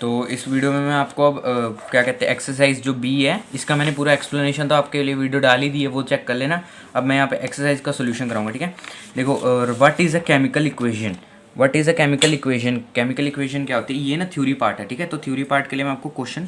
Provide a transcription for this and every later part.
तो इस वीडियो में मैं आपको अब क्या कहते हैं एक्सरसाइज जो बी है इसका मैंने पूरा एक्सप्लेनेशन तो आपके लिए वीडियो डाल ही दी है, वो चेक कर लेना। अब मैं यहाँ पे एक्सरसाइज का सोल्यूशन कराऊंगा, ठीक है। देखो, what is a chemical equation. What is a chemical equation. Chemical equation क्या होती है, ये ना थ्योरी पार्ट है, ठीक है। तो थ्योरी पार्ट के लिए मैं आपको क्वेश्चन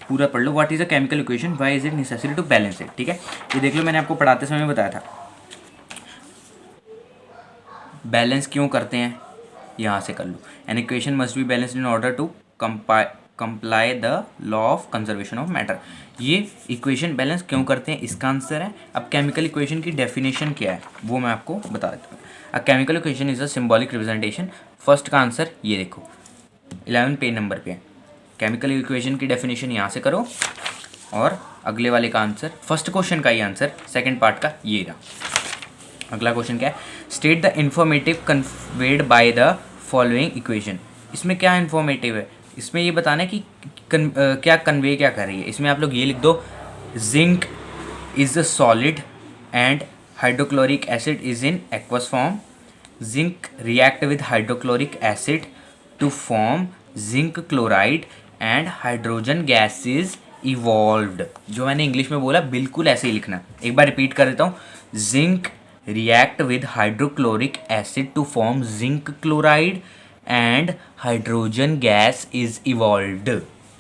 पूरा पढ़ लो। What is a chemical equation, why is it necessary to balance it, ठीक है। ये देख लो, मैंने आपको पढ़ाते समय बताया था बैलेंस क्यों करते हैं, यहाँ से कर लो। An equation must be balanced in order to comply the law of conservation of matter. ये इक्वेशन बैलेंस क्यों करते हैं, इसका आंसर है। अब केमिकल इक्वेशन की डेफिनेशन क्या है वो मैं आपको बता देता हूँ। अ chemical equation is a symbolic representation. First का आंसर ये देखो 11 पेज नंबर पे है। केमिकल इक्वेशन की डेफिनेशन यहाँ से करो और अगले वाले का आंसर, फर्स्ट क्वेश्चन का ही आंसर सेकेंड पार्ट का ये रहा। अगला क्वेश्चन क्या है, state the informative conveyed by the following equation. इसमें क्या इन्फॉर्मेटिव है, इसमें ये बताना है कि क्या कन्वे क्या कर रही है। इसमें आप लोग ये लिख दो, zinc is a solid and hydrochloric acid is in aqueous form. Zinc react with hydrochloric acid to form zinc chloride and hydrogen gas is evolved. जो मैंने इंग्लिश में बोला बिल्कुल ऐसे ही लिखना। एक बार रिपीट कर देता हूँ, zinc react with hydrochloric acid to form zinc chloride and hydrogen gas is evolved.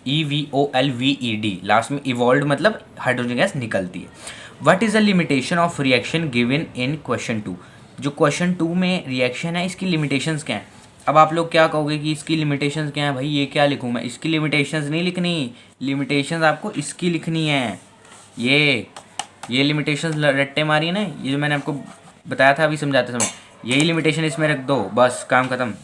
EVOLVED last में evolved मतलब हाइड्रोजन गैस निकलती है। What is the limitation of reaction given in question 2। जो क्वेश्चन 2 में रिएक्शन है इसकी लिमिटेशंस क्या हैं। अब आप लोग क्या कहोगे कि इसकी लिमिटेशंस क्या है, भाई ये क्या लिखूँ मैं, इसकी लिमिटेशंस नहीं लिखनी, लिमिटेशंस आपको इसकी लिखनी है। ये लिमिटेशंस रट्टे मारी है ना, ये जो मैंने आपको बताया था अभी समझाते समय, यही लिमिटेशन इसमें रख दो, बस काम खत्म।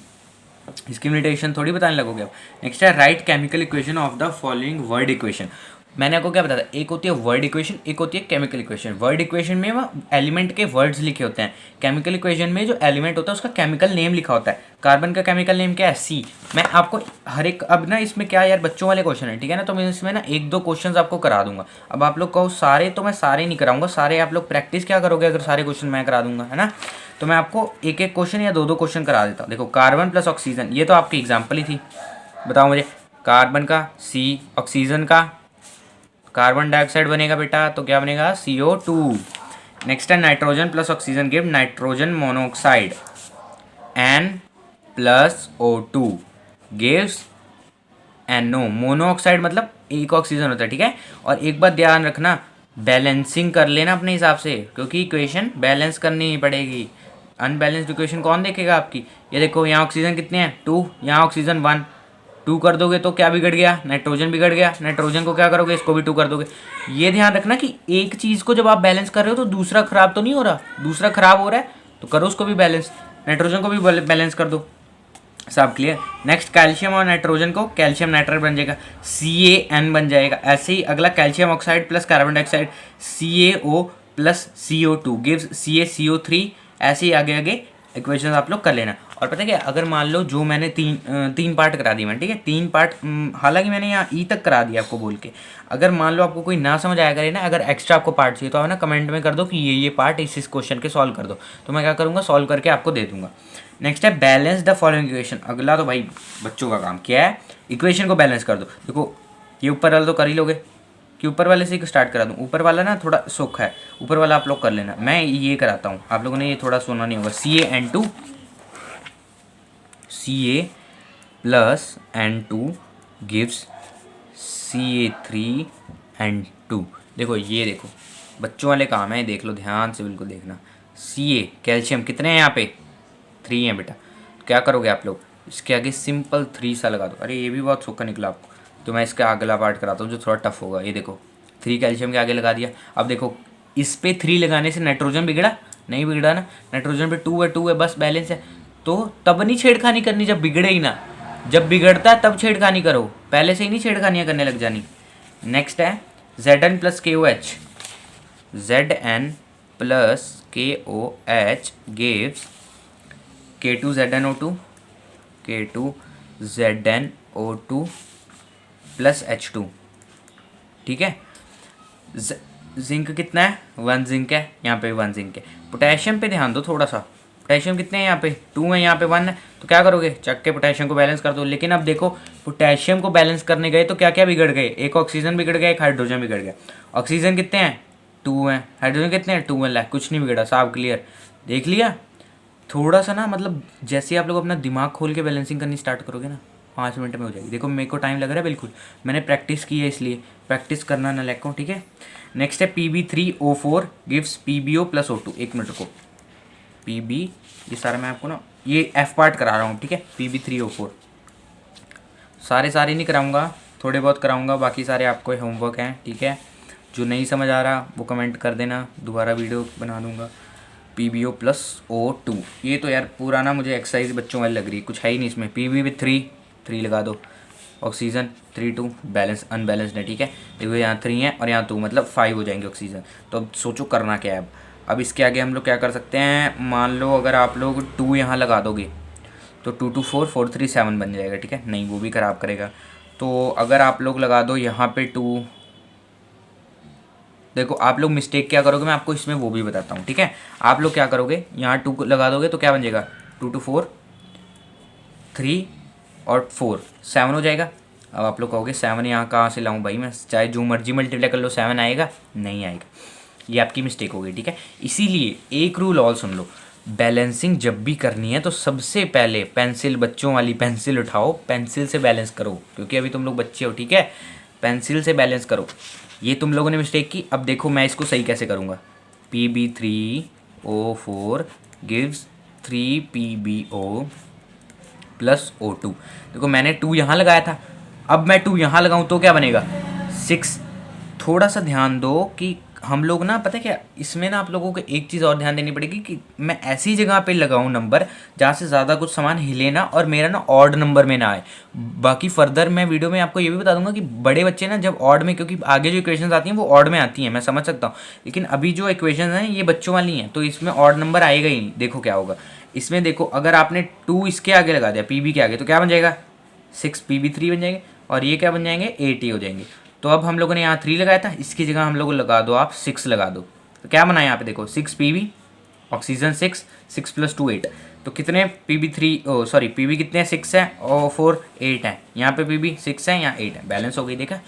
इसकी लिमिटेशन थोड़ी बताने लगोगे आप। नेक्स्ट है, right chemical equation of the following word equation. मैंने आपको क्या बताया था, एक होती है वर्ड इक्वेशन, एक होती है केमिकल इक्वेशन। वर्ड इक्वेशन में वो एलिमेंट के वर्ड्स लिखे होते हैं, केमिकल इक्वेशन में जो एलिमेंट होता है उसका केमिकल नेम लिखा होता है। कार्बन का केमिकल नेम क्या है, सी। मैं आपको हर एक, अब ना इसमें क्या यार बच्चों वाले क्वेश्चन है, ठीक है ना, तो मैं इसमें ना एक दो क्वेश्चन आपको करा दूंगा। अब आप लोग कहो सारे, तो मैं सारे नहीं कराऊंगा, सारे आप लोग प्रैक्टिस क्या करोगे अगर सारे क्वेश्चन मैं करा दूंगा, है ना। तो मैं आपको एक एक क्वेश्चन या दो दो क्वेश्चन करा देता हूँ। देखो, कार्बन प्लस ऑक्सीजन, ये तो आपकी एग्जाम्पल ही थी। बताओ मुझे, कार्बन का सी, ऑक्सीजन का कार्बन डाइऑक्साइड बनेगा बेटा, तो क्या बनेगा, CO2। नेक्स्ट है, nitrogen plus oxygen give nitrogen monoxide, N+O2 gives NO। Monoxide मतलब एक ऑक्सीजन होता है, ठीक है। और एक बात ध्यान रखना, बैलेंसिंग कर लेना अपने हिसाब से, क्योंकि इक्वेशन बैलेंस करनी ही पड़ेगी। अनबैलेंस्ड इक्वेशन कौन देखेगा आपकी। ये देखो, यहाँ ऑक्सीजन कितने हैं, 2, यहाँ ऑक्सीजन 1। 2 कर दोगे तो क्या बिगड़ गया, नाइट्रोजन बिगड़ गया। नाइट्रोजन को क्या करोगे, इसको भी 2 कर दोगे। ये ध्यान रखना कि एक चीज़ को जब आप बैलेंस कर रहे हो तो दूसरा खराब तो नहीं हो रहा, दूसरा खराब हो रहा है तो करो उसको भी बैलेंस, नाइट्रोजन को भी बैलेंस कर दो। सब क्लियर। नेक्स्ट, कैल्शियम और नाइट्रोजन को कैल्शियम नाइट्रेट बन जाएगा, CaN बन जाएगा। ऐसे ही अगला, calcium oxide plus carbon dioxide, CaO plus CO2 gives CaCO3। ऐसे ही आगे आगे इक्वेशन आप लोग कर लेना। और पता है क्या, अगर मान लो जो मैंने तीन पार्ट करा दिए मैंने, ठीक है, 3 पार्ट, हालांकि मैंने यहाँ ई तक करा दिया आपको बोल के। अगर मान लो आपको कोई ना समझ आया करे ना, अगर एक्स्ट्रा आपको पार्ट चाहिए तो आप ना कमेंट में कर दो कि ये पार्ट इस क्वेश्चन के सॉल्व कर दो, तो मैं क्या करूँगा, सॉल्व करके आपको दे दूंगा। नेक्स्ट है, बैलेंस द फॉलोइंग इक्वेशन। अगला तो भाई बच्चों का काम क्या है, इक्वेशन को बैलेंस कर दो। देखो, ये ऊपर वाला तो कर ही लोगे, कि ऊपर वाले से स्टार्ट करा दूँ। ऊपर वाला ना थोड़ा सुख है, ऊपर वाला आप लोग कर लेना, मैं ये कराता हूँ, आप लोगों ने ये थोड़ा सुना नहीं होगा। CaN2 Ca plus N2 gives Ca3N2। देखो, ये देखो बच्चों वाले काम है, देख लो ध्यान से, बिल्कुल देखना। Ca कैल्शियम कितने हैं यहाँ पे, 3 हैं बेटा। क्या करोगे आप लोग, इसके आगे सिंपल 3 सा लगा दो। अरे ये भी बहुत सूखा निकला आपको, तो मैं इसका अगला पार्ट कराता हूँ जो थोड़ा टफ होगा। ये देखो, 3 कैल्शियम के आगे लगा दिया। अब देखो, इस पे 3 लगाने से नाइट्रोजन बिगड़ा, नहीं बिगड़ा ना, नाइट्रोजन पे 2 है, बस बैलेंस है। तो तब नहीं छेड़खानी करनी जब बिगड़े ही ना, जब बिगड़ता है तब छेड़खानी करो, पहले से ही नहीं छेड़खानियाँ करने लग जानी। नेक्स्ट है, Zn plus KOH, Zn plus KOH gives K2ZnO2, K2ZnO2 plus H2, ठीक है। जिंक कितना है, 1 जिंक है, यहाँ पे 1 जिंक है। पोटेशियम पे ध्यान दो थोड़ा सा, पोटेशियम कितने हैं यहाँ पे 2 है, यहाँ पे 1 है, तो क्या करोगे चक के पोटेशियम को बैलेंस कर दो। लेकिन अब देखो पोटेशियम को बैलेंस करने गए तो क्या क्या बिगड़ गए, एक ऑक्सीजन बिगड़ गया, एक हाइड्रोजन बिगड़ गया। ऑक्सीजन कितने हैं 2 हैं, हाइड्रोजन कितने हैं 2 हैं, कुछ नहीं बिगड़ा, साफ क्लियर। देख लिया। थोड़ा सा ना मतलब जैसे आप लोग अपना दिमाग खोल के बैलेंसिंग करनी स्टार्ट करोगे ना 5 मिनट में हो जाएगी। देखो मेरे को टाइम लग रहा है बिल्कुल, मैंने प्रैक्टिस की है इसलिए, प्रैक्टिस करना ना लैको, ठीक है। नेक्स्ट है Pb3O4 गिव्स PbO + O2। एक मिनट को Pb, ये सारा मैं आपको ना ये F पार्ट करा रहा हूँ, ठीक है। Pb3O4 सारे नहीं कराऊंगा, थोड़े बहुत कराऊंगा, बाकी सारे आपको होमवर्क हैं, ठीक है। जो नहीं समझ आ रहा वो कमेंट कर देना, दोबारा वीडियो बना दूंगा। PbO + O2, ये तो यार पूरा ना मुझे एक्सरसाइज बच्चों वाली लग रही है, कुछ है ही नहीं इसमें। Pb with 3 लगा दो, ऑक्सीजन 3 2 बैलेंस अनबैलेंस्ड है, ठीक है। देखो यहाँ 3 है और यहाँ 2, मतलब 5 हो जाएंगे ऑक्सीजन। तो अब सोचो करना क्या है। अब इसके आगे हम लोग क्या कर सकते हैं, मान लो अगर आप लोग 2 यहाँ लगा दोगे तो 2 2 4 4 3 7 बन जाएगा, ठीक है। नहीं वो भी ख़राब करेगा। तो अगर आप लोग लगा दो यहाँ पे 2, देखो आप लोग मिस्टेक क्या करोगे मैं आपको इसमें वो भी बताता हूँ, ठीक है। आप लोग क्या करोगे यहाँ 2 लगा दोगे तो क्या बन जाएगा 2 2 4 3 और 4 7 हो जाएगा। अब आप लोग कहोगे 7 यहाँ कहाँ से लाऊं भाई मैं, चाहे जो मर्जी मल्टीप्लाई कर लो 7 आएगा, नहीं आएगा। ये आपकी मिस्टेक हो गई, ठीक है। इसीलिए एक रूल और सुन लो, बैलेंसिंग जब भी करनी है तो सबसे पहले पेंसिल, बच्चों वाली पेंसिल उठाओ, पेंसिल से बैलेंस करो, क्योंकि अभी तुम लोग बच्चे हो, ठीक है। पेंसिल से बैलेंस करो। ये तुम लोगों ने मिस्टेक की। अब देखो मैं इसको सही कैसे करूँगा। Pb3O4 gives 3 PbO + O2। देखो मैंने 2 यहाँ लगाया था, अब मैं 2 यहाँ लगाऊँ तो क्या बनेगा 6। थोड़ा सा ध्यान दो कि हम लोग ना, पता है क्या, इसमें ना आप लोगों को एक चीज़ और ध्यान देनी पड़ेगी कि मैं ऐसी जगह पे लगाऊं नंबर जहाँ से ज़्यादा कुछ सामान हिले ना और मेरा ना ऑड नंबर में ना आए। बाकी फर्दर मैं वीडियो में आपको ये भी बता दूंगा कि बड़े बच्चे ना जब ऑड में, क्योंकि आगे जो इक्वेशंस आती हैं वो ऑड में आती हैं, मैं समझ सकता हूँ, लेकिन अभी जो इक्वेशन हैं ये बच्चों वाली हैं तो इसमें ऑड नंबर आएगा ही नहीं। देखो क्या होगा इसमें, देखो अगर आपने 2 इसके आगे लगा दिया PB के आगे तो क्या बन जाएगा 6 PB3 बन जाएंगे, और ये क्या बन जाएंगे 8 हो जाएंगे। तो अब हम लोगों ने यहाँ 3 लगाया था, इसकी जगह हम लोग लगा दो आप 6 लगा दो, तो क्या बना यहाँ पे देखो 6 PB, ऑक्सीजन 6 6 + 2 8। तो कितने PB कितने हैं 6 है और 4 8 है, यहाँ पे PB 6 है यहाँ 8 है, बैलेंस हो गई। देखा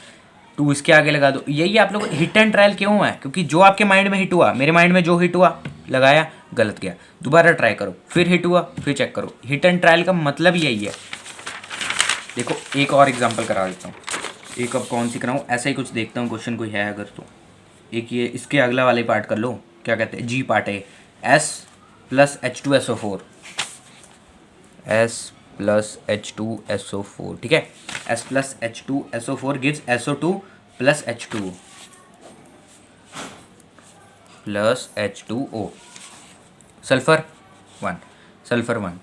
2 इसके आगे लगा दो। यही आप लोग हिट एंड ट्रायल क्यों है, क्योंकि जो आपके माइंड में हिट हुआ, मेरे माइंड में जो हिट हुआ लगाया, गलत गया, दोबारा ट्राई करो, फिर हिट हुआ फिर चेक करो। हिट एंड ट्रायल का मतलब यही है। देखो एक और एग्जांपल करा देता हूँ, एक अब कौन सी कराऊँ, ऐसा ही कुछ देखता हूँ क्वेश्चन कोई है अगर तो। एक ये इसके अगला वाले पार्ट कर लो, क्या कहते हैं जी पार्ट है, S + H2SO4, S + H2SO4, ठीक है। S + H2SO4 gives SO2 + H2O + H2O। Sulphur 1,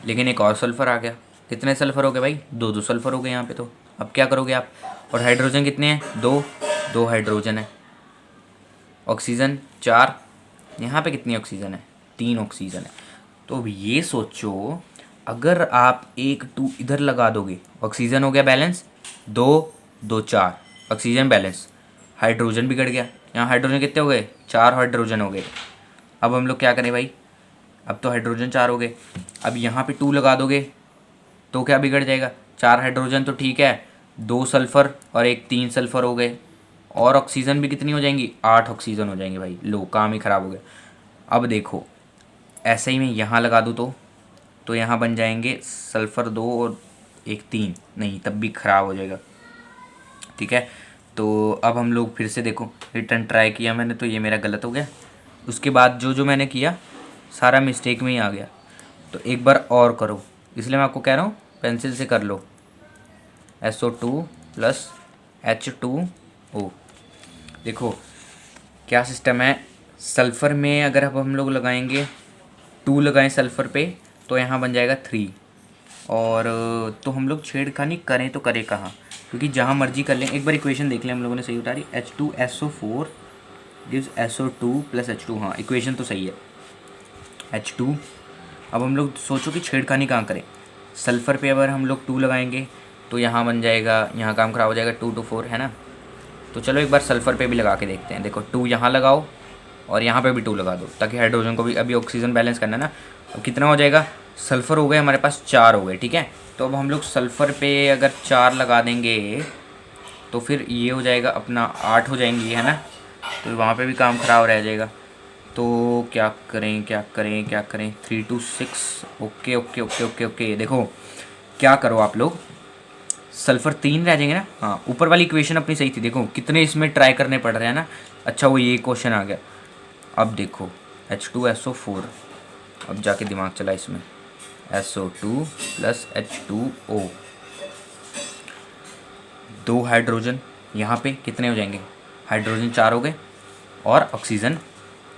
लेकिन एक और सल्फर आ गया। कितने सल्फर हो गए भाई 2 सल्फर हो गए यहाँ पे। तो अब क्या करोगे आप, और हाइड्रोजन कितने हैं 2 हाइड्रोजन है, ऑक्सीजन 4, यहाँ पे कितनी ऑक्सीजन है 3 ऑक्सीजन है। तो अब ये सोचो अगर आप 1 2 इधर लगा दोगे, ऑक्सीजन हो गया बैलेंस, 2 2 4 ऑक्सीजन बैलेंस, हाइड्रोजन बिगड़ गया। यहाँ हाइड्रोजन कितने हो गए 4 हाइड्रोजन हो गए। अब हम लोग क्या करें भाई, अब तो हाइड्रोजन 4 हो गए, अब यहाँ पे 2 लगा दोगे तो क्या बिगड़ जाएगा, 4 हाइड्रोजन तो ठीक है, 2 सल्फ़र और 1 3 सल्फ़र हो गए, और ऑक्सीजन भी कितनी हो जाएंगी 8 ऑक्सीजन हो जाएंगे भाई। लो काम ही ख़राब हो गया। अब देखो ऐसे ही मैं यहाँ लगा दूँ तो यहाँ बन जाएंगे सल्फ़र 2 और 1 3, नहीं तब भी ख़राब हो जाएगा, ठीक है। तो अब हम लोग फिर से देखो हिट एंड ट्राई किया मैंने तो ये मेरा गलत हो गया। उसके बाद जो मैंने किया सारा मिस्टेक में ही आ गया, तो एक बार और करो, इसलिए मैं आपको कह रहा हूँ पेंसिल से कर लो। SO2 + H2O। देखो क्या सिस्टम है, सल्फ़र में अगर अब हम लोग लगाएंगे 2 लगाएं सल्फ़र पे तो यहाँ बन जाएगा 3, और तो हम लोग छेड़खानी करें तो करें कहाँ, क्योंकि जहाँ मर्जी कर लें। एक बार इक्वेशन देख लें हम लोगों ने सही उतारी, H2SO4 गिव्स SO2 + H2। हाँ इक्वेशन तो सही है H2। अब हम लोग सोचो कि छेड़खानी कहाँ करें, सल्फ़र पे अगर हम लोग 2 लगाएंगे तो यहाँ बन जाएगा, यहाँ काम ख़राब हो जाएगा 2 2 4 है ना। तो चलो एक बार सल्फ़र पे भी लगा के देखते हैं। देखो 2 यहाँ लगाओ और यहाँ पे भी 2 लगा दो, ताकि हाइड्रोजन को भी, अभी ऑक्सीजन बैलेंस करना है ना, अब कितना हो जाएगा, सल्फ़र हो गए हमारे पास 4 हो गए, ठीक है। तो अब हम लोग सल्फ़र पे अगर 4 लगा देंगे तो फिर ये हो जाएगा अपना 8 हो जाएंगी, है ना। तो वहाँ पे भी काम ख़राब रह जाएगा। तो क्या करें क्या करें क्या करें, 3 to 6, okay okay okay okay okay. देखो क्या करो आप लोग, सल्फ़र 3 रह जाएंगे ना। हाँ, ऊपर वाली इक्वेशन अपनी सही थी, देखो कितने इसमें ट्राई करने पड़ रहे हैं ना। अच्छा वो ये क्वेश्चन आ गया। अब देखो H2SO4, अब जाके दिमाग चला इसमें, SO2 + H2O, 2 हाइड्रोजन, यहाँ पे कितने हो जाएंगे, हाइड्रोजन 4 हो गए और ऑक्सीजन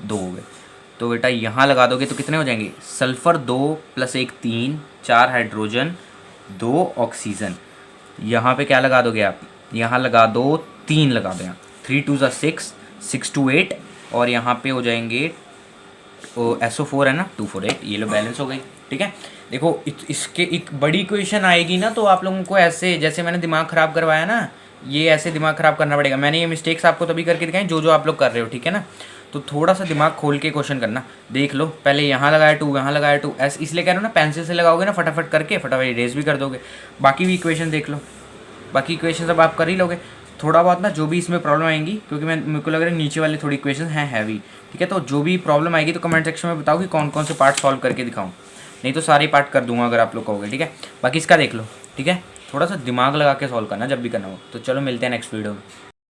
2 हो गए। तो बेटा यहाँ लगा दोगे तो कितने हो जाएंगे, सल्फ़र 2 + 1 3, 4 हाइड्रोजन 2 ऑक्सीजन। यहाँ पे क्या लगा दोगे आप, यहाँ लगा दो 3 लगा दो, यहाँ 3 2 6, 6 2 8, और यहाँ पे हो जाएंगे SO4 है ना 2 4 8, ये लो बैलेंस हो गई, ठीक है। देखो इसके एक बड़ी इक्वेशन आएगी ना, तो आप लोगों को ऐसे जैसे मैंने दिमाग ख़राब करवाया ना, ये ऐसे दिमाग ख़राब करना पड़ेगा। मैंने ये मिस्टेक्स आपको तभी करके दिखाई जो आप लोग कर रहे हो, ठीक है ना। तो थोड़ा सा दिमाग खोल के क्वेश्चन करना। देख लो पहले यहाँ लगाया 2, यहाँ लगाया 2, ऐसे इसलिए कह रहा हूँ ना, पेंसिल से लगाओगे ना फटाफट करके फटाफट इरेज भी कर दोगे। बाकी भी इक्वेशन देख लो, बाकी इक्वेशन सब आप कर ही लोगे। थोड़ा बहुत ना जो भी इसमें प्रॉब्लम आएंगी, क्योंकि मेरे को लग रहा है नीचे वाली थोड़ी इक्वेशन हैं हैवी, ठीक है। तो जो भी प्रॉब्लम आएगी तो कमेंट सेक्शन में बताओ कि कौन कौन से पार्ट सॉल्व करके दिखाऊं, नहीं तो सारे पार्ट कर दूंगा अगर आप लोग कहोगे, ठीक है। बाकी इसका देख लो, ठीक है। थोड़ा सा दिमाग लगा के सॉल्व करना जब भी करना हो। तो चलो मिलते हैं नेक्स्ट वीडियो में।